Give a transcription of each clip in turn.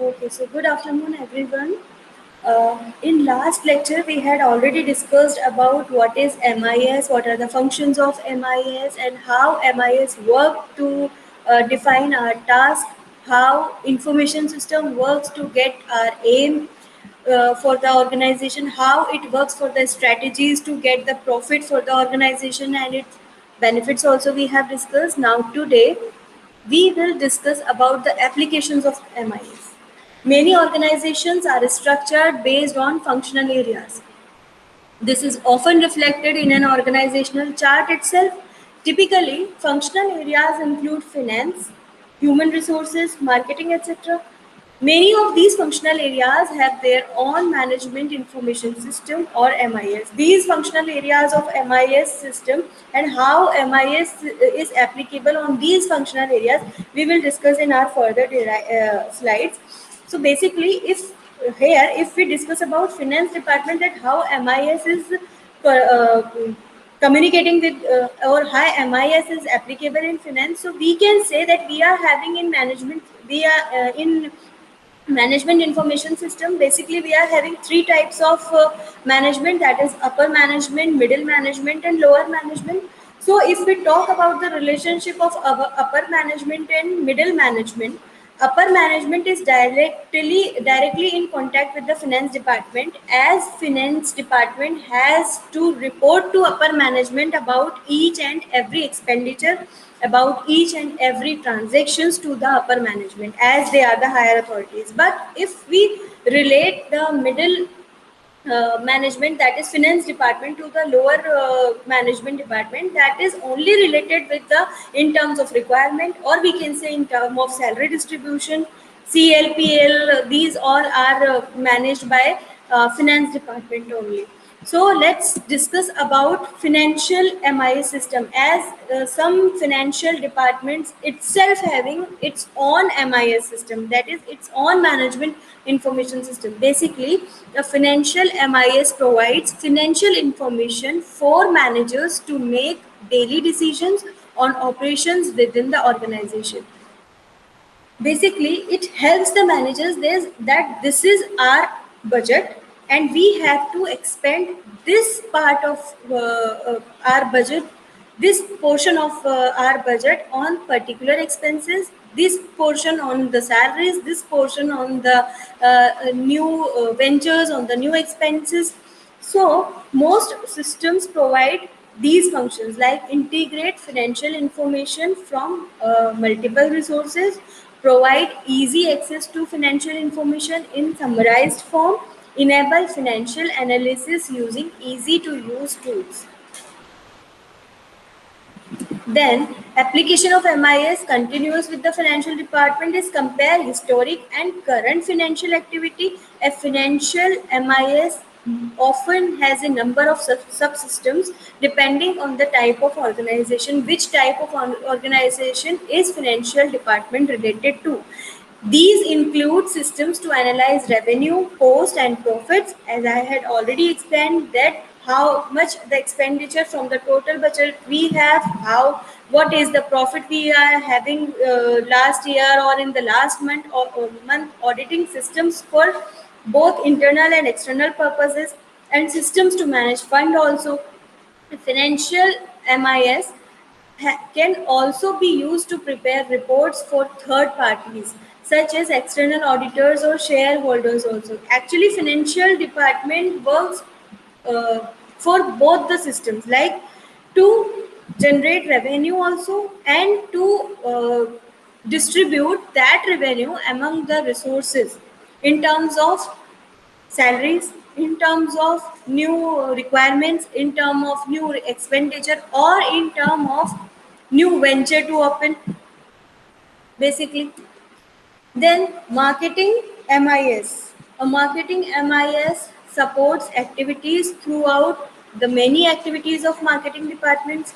Okay, so good afternoon, everyone. In last lecture, we had already discussed about what is MIS, what are the functions of MIS, and how MIS work to define our task, how information system works to get our aim for the organization, how it works for the strategies to get the profit for the organization, and its benefits also we have discussed. Now today we will discuss about the applications of MIS. Many organizations are structured based on functional areas. This is often reflected in an organizational chart itself. Typically, functional areas include finance, human resources, marketing, etc. Many of these functional areas have their own management information system or MIS. These functional areas of MIS system and how MIS is applicable on these functional areas we will discuss in our further slides. So basically, if we discuss about finance department, that how MIS is communicating with or how MIS is applicable in finance, so we can say that we are having in management, we are in management information system. Basically, we are having three types of management, that is upper management, middle management, and lower management. So if we talk about the relationship of upper management and middle management, upper management is directly in contact with the finance department, as finance department has to report to upper management about each and every expenditure, about each and every transactions to the upper management, as they are the higher authorities. But if we relate the middle management, that is finance department, to the lower management department, that is only related with the in terms of requirement, or we can say in terms of salary distribution, CLPL. These all are managed by finance department only. So let's discuss about financial MI system, as some financial departments itself having its own MIS system, that is its own management information system. Basically, the financial MIS provides financial information for managers to make daily decisions on operations within the organization. Basically, it helps the managers that this is our budget and we have to expend this part of our budget, this portion of our budget on particular expenses, this portion on the salaries, this portion on the new ventures, on the new expenses. So most systems provide these functions, like integrate financial information from multiple resources, provide easy access to financial information in summarized form, enable financial analysis using easy to use tools. Then, application of MIS continues with the financial department is compare historic and current financial activity. A financial MIS often has a number of subsystems depending on the type of organization, which type of organization is financial department related to. These include systems to analyze revenue, cost, and profits, as I had already explained that how much the expenditure from the total budget we have, how what is the profit we are having last year or in the last month, or month auditing systems for both internal and external purposes, and systems to manage fund also. Financial MIS can also be used to prepare reports for third parties, such as external auditors or shareholders also. Actually, financial department works for both the systems, like to generate revenue also, and to distribute that revenue among the resources in terms of salaries, in terms of new requirements, in terms of new expenditure, or in terms of new venture to open, basically. Then marketing MIS. A marketing MIS supports activities throughout the many activities of marketing departments.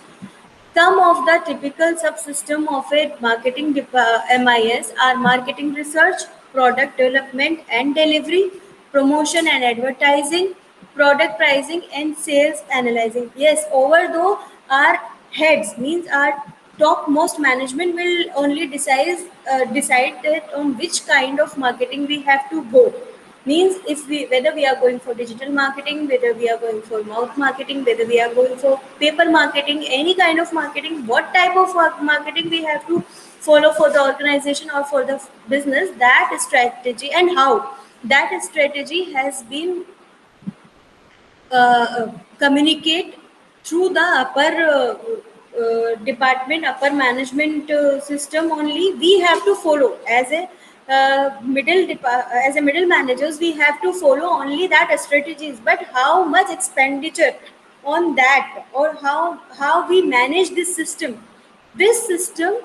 Some of the typical subsystem of a marketing MIS are marketing research, product development and delivery, promotion and advertising, product pricing, and sales analyzing. Yes, over though our heads means our topmost management will only decide that on which kind of marketing we have to go. Means if we, whether we are going for digital marketing, whether we are going for mouth marketing, whether we are going for paper marketing, any kind of marketing, what type of marketing we have to follow for the organization or for the business, that strategy and how that strategy has been communicate through the upper department, upper management system only. We have to follow as a as a middle managers. We have to follow only that strategies. But how much expenditure on that, or how we manage this system? This system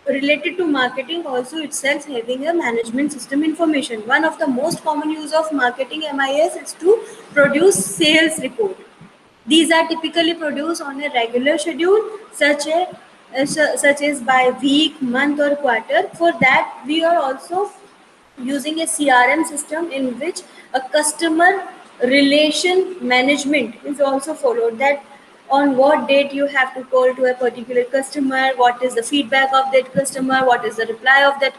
related to marketing also itself having a management system information. One of the most common use of marketing MIS is to produce sales report. These are typically produced on a regular schedule, such as by week, month, or quarter. For that, we are also using a CRM system in which a customer relation management is also followed. That on what date you have to call to a particular customer, what is the feedback of that customer, what is the reply of that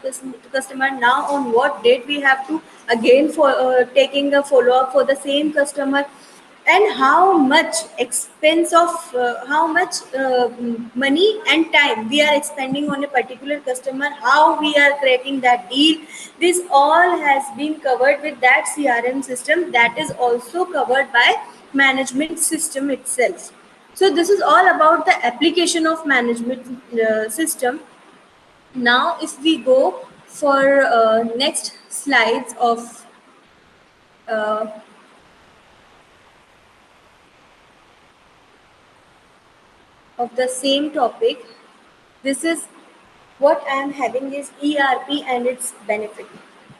customer. Now, on what date we have to again for taking a follow up for the same customer, and how much expense of how much money and time we are expending on a particular customer, how we are creating that deal. This all has been covered with that CRM system, that is also covered by management system itself. So this is all about the application of management system. Now if we go for next slides uh, of the same topic, this is what I am having is ERP and its benefit.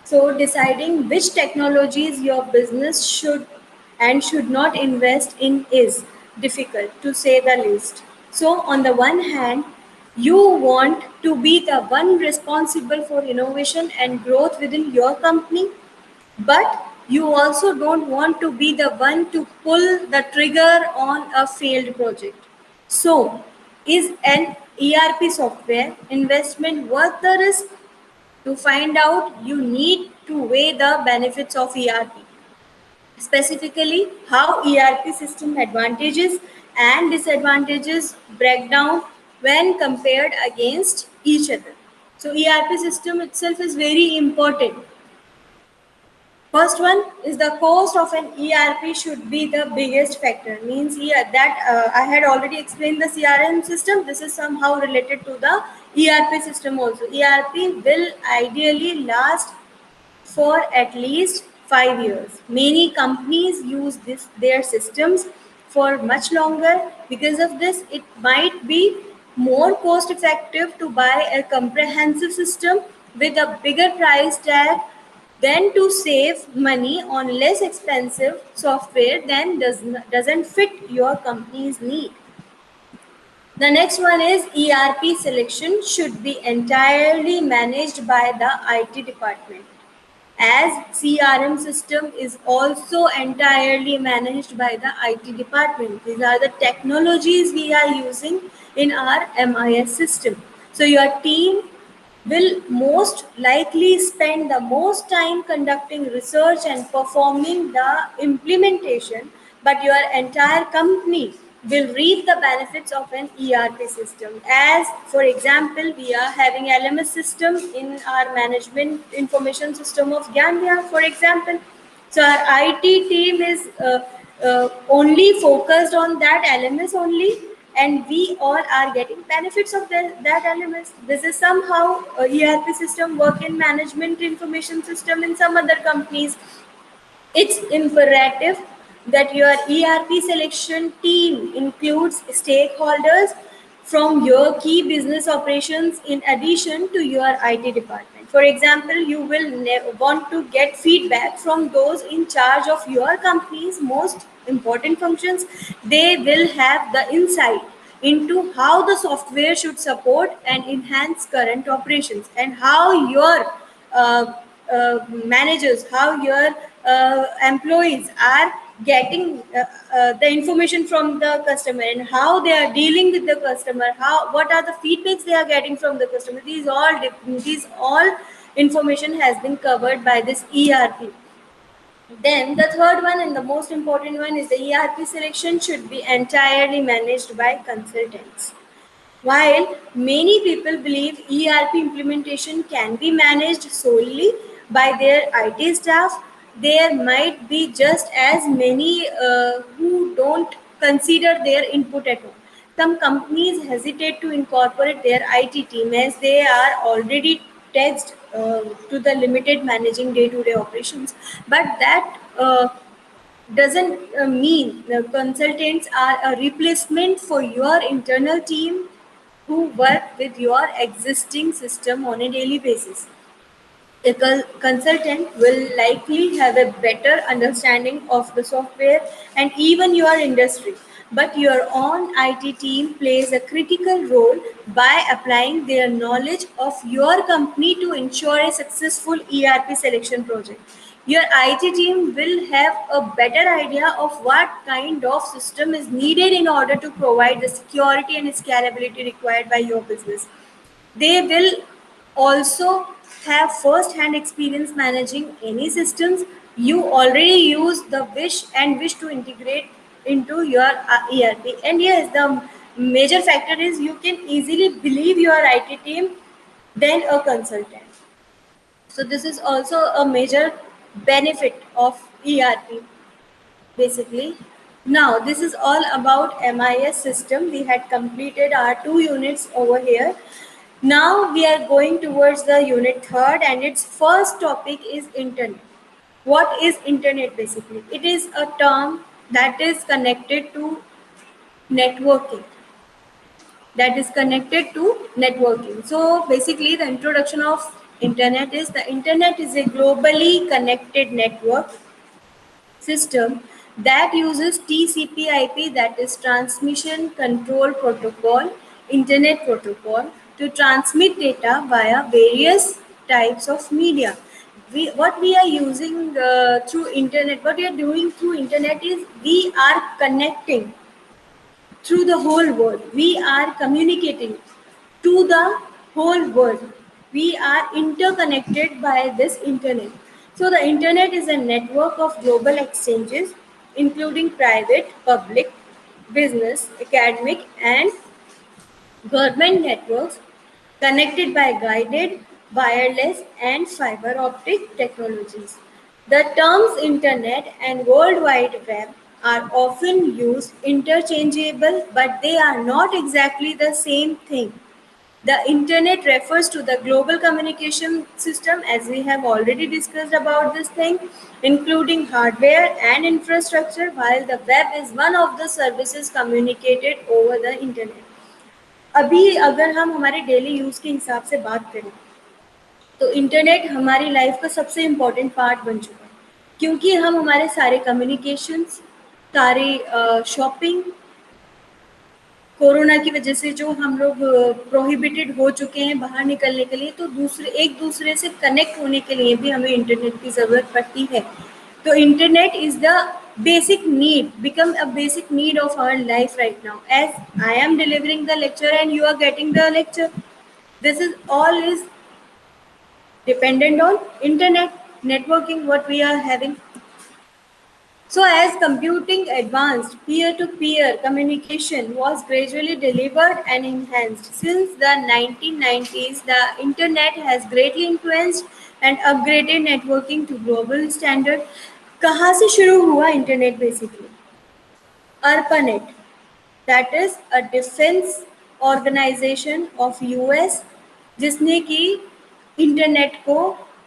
So deciding which technologies your business should and should not invest in is difficult to say the least. So on the one hand, you want to be the one responsible for innovation and growth within your company, but you also don't want to be the one to pull the trigger on a failed project. So, is an ERP software investment worth the risk? To find out, you need to weigh the benefits of ERP, specifically how ERP system advantages and disadvantages break down when compared against each other. So, ERP system itself is very important. First one is the cost of an ERP should be the biggest factor. Means here that I had already explained the CRM system. This is somehow related to the ERP system also. ERP will ideally last for at least 5 years. Many companies use their systems for much longer. Because of this, it might be more cost effective to buy a comprehensive system with a bigger price tag than to save money on less expensive software that doesn't fit your company's need. The next one is ERP selection should be entirely managed by the IT department, as CRM system is also entirely managed by the IT department. These are the technologies we are using in our MIS system. So your team will most likely spend the most time conducting research and performing the implementation, but your entire company will reap the benefits of an ERP system. As for example, we are having LMS system in our management information system of Gyandia, for example. So our IT team is only focused on that LMS only, and we all are getting benefits of that LMS. This is somehow a ERP system work in management information system in some other companies. It's imperative that your ERP selection team includes stakeholders from your key business operations in addition to your IT department. For example, you will want to get feedback from those in charge of your company's most important functions. They will have the insight into how the software should support and enhance current operations, and how your managers, how your employees are getting the information from the customer and how they are dealing with the customer, how what are the feedbacks they are getting from the customer. These all information has been covered by this ERP. Then the third one and the most important one is the ERP selection should be entirely managed by consultants. While many people believe ERP implementation can be managed solely by their IT staff, there might be just as many who don't consider their input at all. Some companies hesitate to incorporate their IT team as they are already taxed to the limited managing day-to-day operations. But that doesn't mean the consultants are a replacement for your internal team who work with your existing system on a daily basis. A consultant will likely have a better understanding of the software and even your industry, but your own IT team plays a critical role by applying their knowledge of your company to ensure a successful ERP selection project. Your IT team will have a better idea of what kind of system is needed in order to provide the security and scalability required by your business. They will also have first hand experience managing any systems you already use the wish to integrate into your ERP. And yes, the major factor is you can easily believe your IT team than a consultant. So this is also a major benefit of ERP basically. Now this is all about MIS system. We had completed our 2 units over here. Now we are going towards the unit third, and its first topic is internet. What is internet basically? It is a term that is connected to networking. So basically the introduction of internet is the internet is a globally connected network system that uses TCP/IP, that is Transmission Control Protocol, Internet Protocol, to transmit data via various types of media. What we are using through internet, what we are doing through internet is we are connecting through the whole world. We are communicating to the whole world. We are interconnected by this internet. So the internet is a network of global exchanges, including private, public, business, academic, and government networks connected by guided, wireless, and fiber optic technologies. The terms Internet and World Wide Web are often used interchangeable, but they are not exactly the same thing. The Internet refers to the global communication system, as we have already discussed about this thing, including hardware and infrastructure, while the web is one of the services communicated over the Internet. अभी अगर हम हमारे daily use के हिसाब से बात करें तो इंटरनेट हमारी लाइफ का सबसे इम्पोर्टेंट पार्ट बन चुका है, क्योंकि हम हमारे सारे कम्युनिकेशंस, सारे शॉपिंग, कोरोना की वजह से जो हम लोग प्रोहिबिटेड हो चुके हैं बाहर निकलने के लिए, तो एक दूसरे से कनेक्ट होने के लिए भी हमें इंटरनेट की ज़रूरत पड़ती है. तो internet is the basic need, become a basic need of our life right now. As I am delivering the lecture and you are getting the lecture, this is all is dependent on internet networking what we are having. So as computing advanced, peer-to-peer communication was gradually delivered and enhanced. Since the 1990s, the internet has greatly influenced and upgraded networking to global standard. कहाँ से शुरू हुआ internet basically? ARPANET, that is a defense organization of US, जिसने कि internet को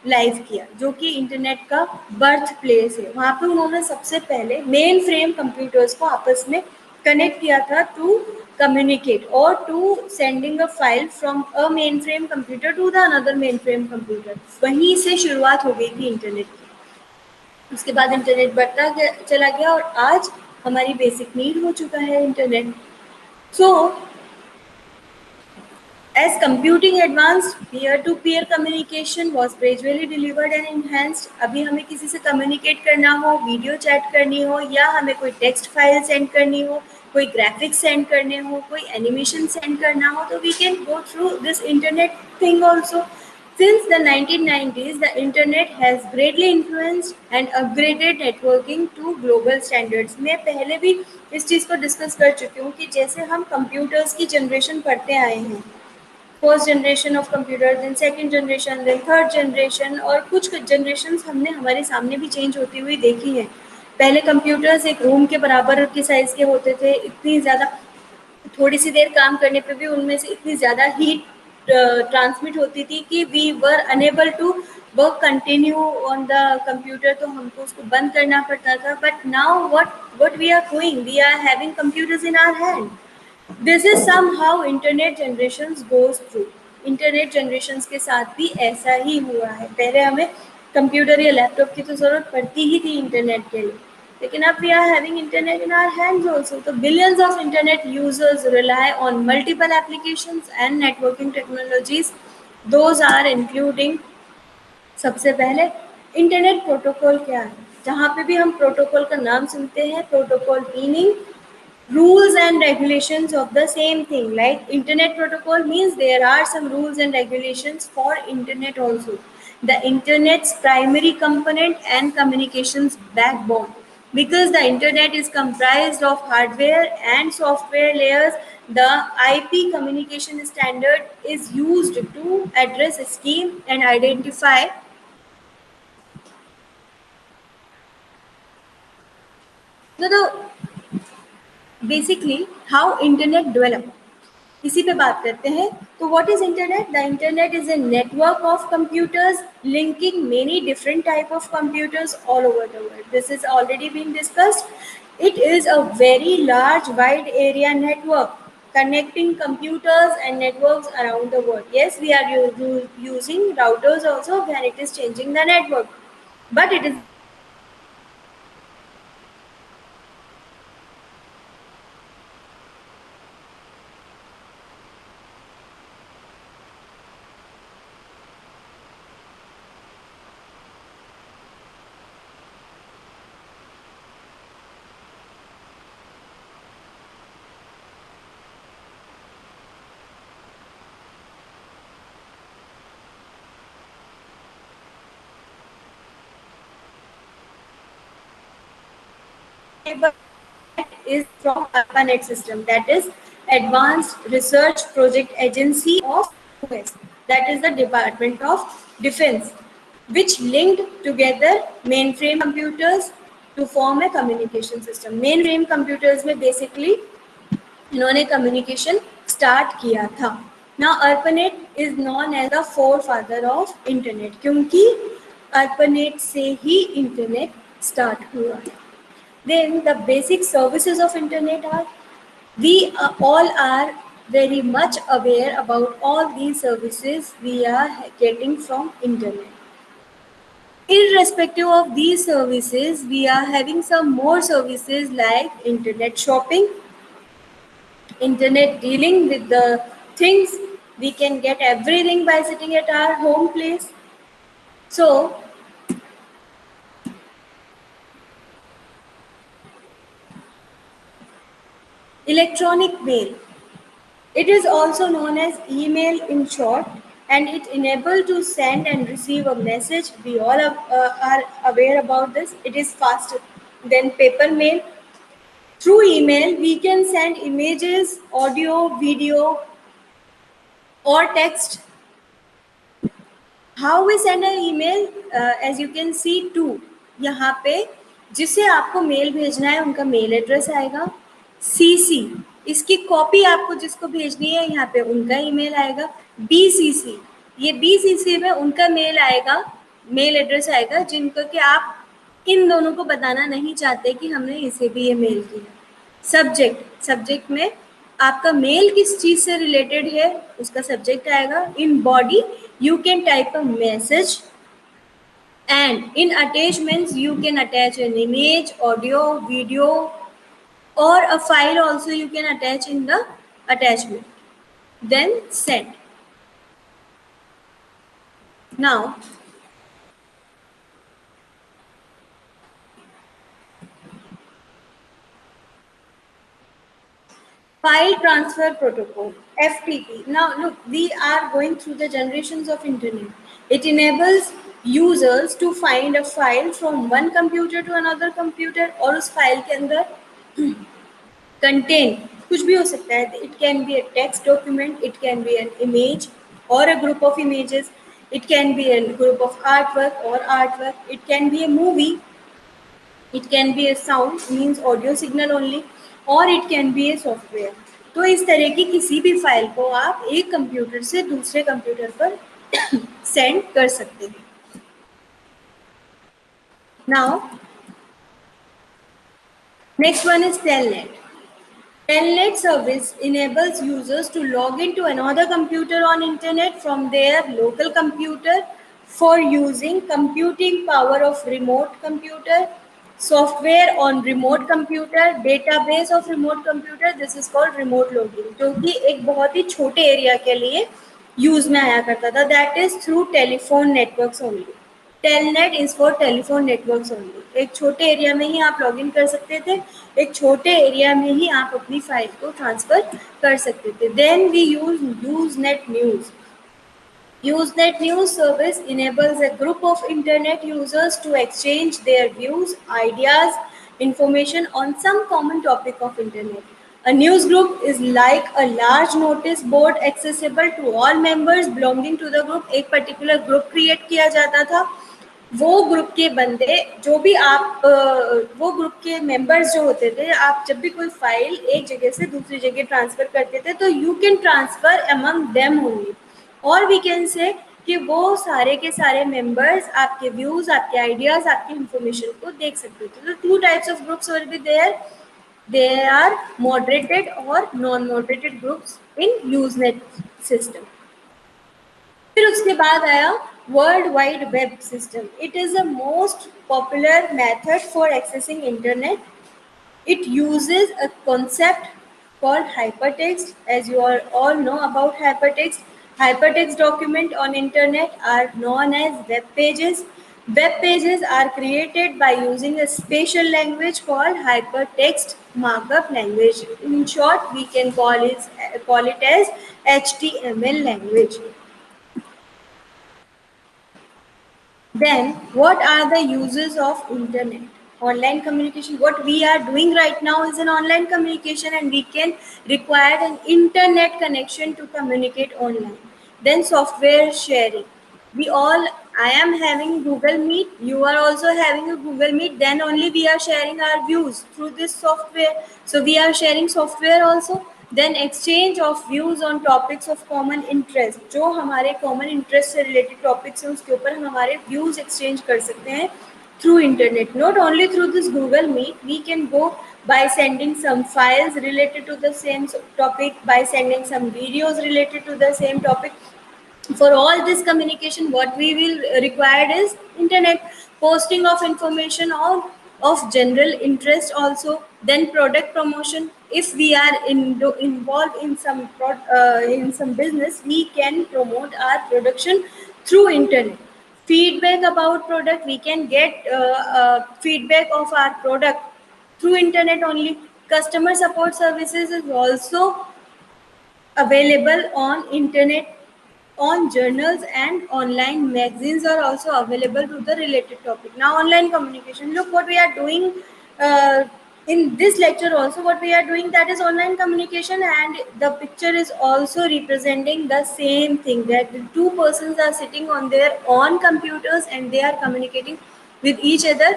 live किया, जो कि इंटरनेट का बर्थ प्लेस है. वहाँ पे उन्होंने सबसे पहले मेन फ्रेम कंप्यूटर्स को आपस में कनेक्ट किया था टू कम्युनिकेट और to sending a file from a mainframe computer to the another mainframe computer. वहीं से शुरुआत हो गई थी इंटरनेट की. उसके बाद इंटरनेट बढ़ता चला गया और आज हमारी बेसिक नीड हो चुका है internet. So As computing advanced, peer-to-peer communication was gradually delivered and enhanced. अभी हमें किसी से communicate करना हो, वीडियो चैट करनी हो, या हमें कोई टेक्स्ट फाइल सेंड करनी हो, कोई ग्राफिक्स सेंड करने हो, कोई एनिमेशन सेंड करना हो, तो we can go through this internet thing also. Since the 1990s, the internet has greatly influenced and upgraded networking to global standards. मैं पहले भी इस चीज़ को डिस्कस कर चुकी हूँ कि जैसे हम कंप्यूटर्स की जनरेशन पढ़ते आए हैं, first generation of computer, then second generation, then third generation, और कुछ जनरेशन हमने हमारे सामने भी चेंज होती हुई देखी है. पहले कंप्यूटर्स एक रूम के बराबर के साइज़ के होते थे, इतनी ज़्यादा थोड़ी सी देर काम करने पे भी उनमें से इतनी ज़्यादा हीट ट्रांसमिट होती थी कि we were unable to work continue on the computer, तो हमको उसको बंद करना पड़ता था. But now what we are doing, we are having computers in our hand. This is some how internet generation goes through. Internet generation के साथ भी ऐसा ही हुआ है. पहले हमें कंप्यूटर या लैपटॉप की तो ज़रूरत पड़ती ही थी इंटरनेट के लिए, लेकिन अब we are having internet in our hands also. तो billions of internet users rely on multiple applications and networking technologies. Those are including, सबसे पहले इंटरनेट प्रोटोकॉल क्या है. जहाँ पे भी हम प्रोटोकॉल का नाम सुनते हैं, protocol meaning rules and regulations of the same thing. Like internet protocol means there are some rules and regulations for internet also. The internet's primary component and communications backbone, because the internet is comprised of hardware and software layers. The IP communication standard is used to address, scheme and identify the basically how internet developed. इसी पे बात करते हैं. तो what is internet? The internet is a network of computers linking many different type of computers all over the world. This is already been discussed. It is a very large wide area network connecting computers and networks around the world. Yes, we are using routers also when it is changing the network, but it is is from ARPANET system, that is Advanced Research Project Agency of US, that is the Department of Defense, which linked together mainframe computers to form a communication system. Mainframe computers में basically इन्होंने communication start किया था. Now ARPANET is known as the forefather of internet, क्योंकि ARPANET से ही internet start हुआ है. Then the basic services of internet are, all are very much aware about all these services we are getting from internet. Irrespective of these services, we are having some more services like internet shopping, internet dealing with the things. We can get everything by sitting at our home place. So electronic mail, it is also known as email in short, and it enables to send and receive a message. We all are aware about this. It is faster than paper mail. Through email, we can send images, audio, video, or text. How we send an email? As you can see, to यहाँ पे जिसे आपको mail भेजना है उनका mail address आएगा. CC, इसकी copy आपको जिसको भेजनी है यहाँ पे उनका ईमेल आएगा. BCC, ये BCC में उनका मेल आएगा, मेल एड्रेस आएगा जिनको कि आप इन दोनों को बताना नहीं चाहते कि हमने इसे भी ये मेल किया. सब्जेक्ट में आपका मेल किस चीज से रिलेटेड है उसका सब्जेक्ट आएगा. In body you can type a message, and in attachments you can attach an image, audio, video, or a file also you can attach in the attachment. Then send. Now, file transfer protocol, FTP. Now, look, we are going through the generations of internet. It enables users to find a file from one computer to another computer और उस file के अंदर contain कुछ भी हो सकता है. It can be a text document, it can be an image or a group of images, it can be a group of artwork, it can be a movie, it can be a sound means audio signal only, और it can be a software. तो इस तरह की किसी भी file को आप एक कंप्यूटर से दूसरे कंप्यूटर पर सेंड कर सकते हैं. Now next one is telnet. Telnet service enables users to log into another computer on internet from their local computer for using computing power of remote computer, software on remote computer, database of remote computer. This is called remote logging, जो कि एक बहुत ही छोटे area के लिए use में आया करता था. That is through telephone networks only. Telnet is for telephone networks only. एक छोटे एरिया में ही आप लॉग इन कर सकते थे, एक छोटे एरिया में ही आप अपनी फाइल को ट्रांसफर कर सकते थे. Then we use net news. Usenet News service enables a group of internet users to exchange their views, ideas, information on some common topic of internet. A news group is like a large notice board accessible to all members belonging to the group. एक particular group create किया जाता था. वो group के बंदे जो भी आप वो ग्रुप के मेंबर्स जो होते थे, आप जब भी कोई फाइल एक जगह से दूसरी जगह ट्रांसफर करते थे तो you can transfer among them only. और वी कैन से कि वो सारे के सारे मेंबर्स आपके व्यूज, आपके आइडियाज, आपकी इंफॉर्मेशन को देख सकते थे. तो two types of groups will be there. They are moderated और non moderated groups in Usenet system. फिर उसके बाद आया world wide web system. It is the most popular method for accessing internet. It uses a concept called hypertext. As you all know about hypertext, hypertext document on internet are known as web pages. Web pages are created by using a special language called hypertext markup language. In short, we can call it as HTML language. Then, what are the uses of internet? Online communication. What we are doing right now is an online communication, and we can require an internet connection to communicate online. Then software sharing. I am having Google Meet, you are also having a Google Meet, then only we are sharing our views through this software. So we are sharing software also. Then exchange of views on topics of common interest. जो हमारे common interest से related topics हैं उसके ऊपर हम हमारे views exchange कर सकते हैं through internet. Not only through this Google Meet, we can go by sending some files related to the same topic, by sending some videos related to the same topic. For all this communication, what we will require is internet. Posting of information of general interest also. Then product promotion. If we are involved in some business, we can promote our production through internet. Feedback about product, we can get feedback of our product through internet only. Customer support services is also available on internet. On journals and online magazines are also available to the related topic. Now online communication, look what we are doing in this lecture also. What we are doing, that is online communication, and the picture is also representing the same thing, that the two persons are sitting on their own computers and they are communicating with each other.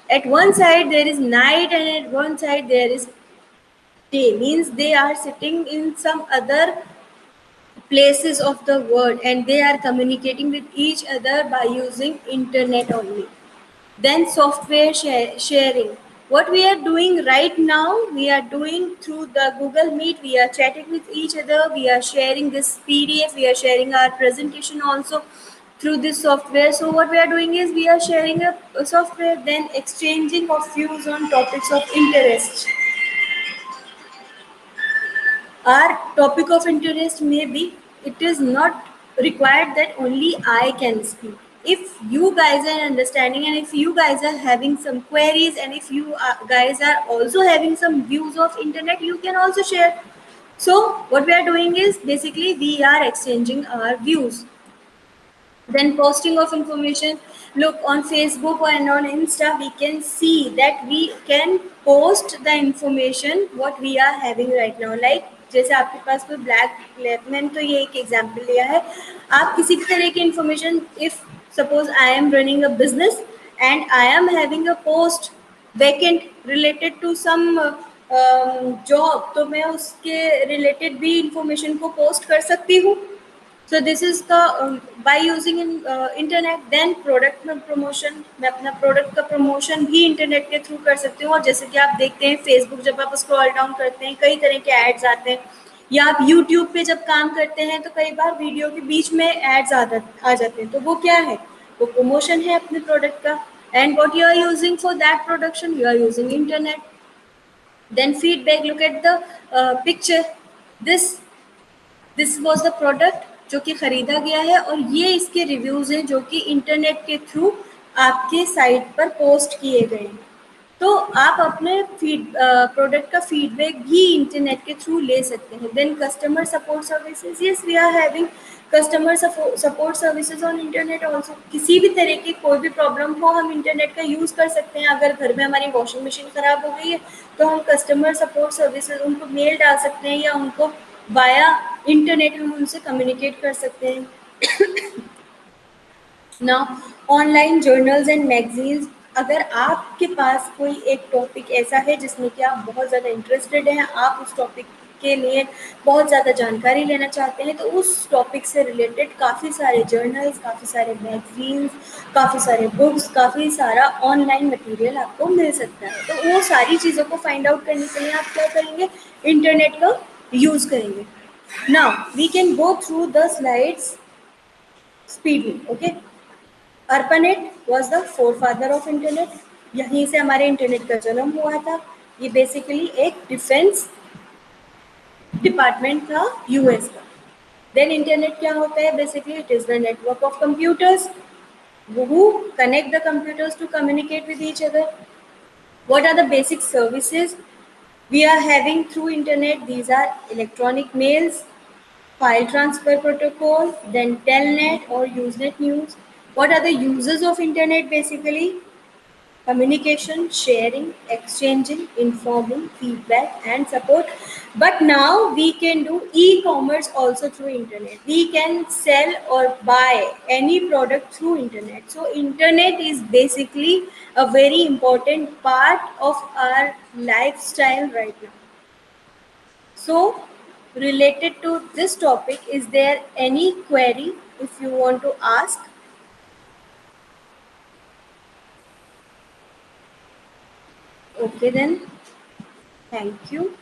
At one side there is night and at one side there is day, means they are sitting in some other places of the world and they are communicating with each other by using internet only. Then software sharing. What we are doing right now, we are doing through the Google Meet. We are chatting with each other, we are sharing this PDF, we are sharing our presentation also through this software. So what we are doing is we are sharing a software. Then exchanging of views on topics of interest. Our topic of interest may be, it is not required that only I can speak. If you guys are understanding and if you guys are having some queries and if you guys are also having some views of internet, you can also share. So what we are doing is basically we are exchanging our views. Then posting of information. Look, on Facebook and on Insta we can see that we can post the information what we are having right now. Like जैसे आपके पास कोई black, मैंने तो ये एक example लिया है, आप किसी भी तरह की information, if suppose I am running a business and I am having a post vacant related to some job, तो मैं उसके रिलेटेड भी इंफॉर्मेशन को पोस्ट कर सकती हूँ. So this is the by using internet. Then product में promotion, मैं अपना प्रोडक्ट का प्रमोशन भी इंटरनेट के थ्रू कर सकती हूँ. और जैसे कि आप देखते हैं फेसबुक, जब आप स्क्रॉल डाउन करते हैं कई तरह के एड्स आते हैं, या आप यूट्यूब पे जब काम करते हैं तो कई बार वीडियो के बीच में एड्स आ जाते हैं. तो वो क्या है? वो प्रमोशन है अपने प्रोडक्ट का. And what you are using for that production? You are using internet. Then feedback. Look at the picture. This this was the product जो कि खरीदा गया है, और ये इसके रिव्यूज हैं जो कि इंटरनेट के थ्रू आपके साइट पर पोस्ट किए गए हैं. तो आप अपने प्रोडक्ट का फीडबैक भी इंटरनेट के थ्रू ले सकते हैं. Then customer support services. Yes, we are having customer support services on internet also. किसी भी तरह की कोई भी प्रॉब्लम हो, हम इंटरनेट का यूज़ कर सकते हैं. अगर घर में हमारी वॉशिंग मशीन ख़राब हो गई है तो हम कस्टमर सपोर्ट सर्विसेज, उनको मेल डाल सकते हैं या उनको वाया इंटरनेट हम उनसे कम्युनिकेट कर सकते हैं. Now online journals and magazines. अगर आपके पास कोई एक टॉपिक ऐसा है जिसमें कि आप बहुत ज़्यादा इंटरेस्टेड हैं, आप उस टॉपिक के लिए बहुत ज़्यादा जानकारी लेना चाहते हैं, तो उस टॉपिक से रिलेटेड काफ़ी सारे जर्नल्स, काफ़ी सारे मैगजीन्स, काफ़ी सारे बुक्स, काफ़ी सारा ऑनलाइन मटेरियल आपको मिल सकता है. तो वो सारी चीज़ों को फाइंड आउट करने के लिए आप क्या करेंगे? इंटरनेट का यूज़ करेंगे. Now we can go through the slides speedly. Okay. ARPANET was the forefather of internet. यहीं से हमारे इंटरनेट का जन्म हुआ था. ये बेसिकली एक डिफेंस डिपार्टमेंट था यूएस का. देन इंटरनेट क्या होता है? Basically it is the network of computers who connect the computers to communicate with each other. What are the basic services we are having through internet? These are electronic mails, file transfer protocol, then telnet or usenet news. What are the uses of internet? Basically communication, sharing, exchanging, informing, feedback and support. But now we can do e-commerce also through internet. We can sell or buy any product through internet. So internet is basically a very important part of our lifestyle right now. So related to this topic, is there any query if you want to ask? Okay then, thank you.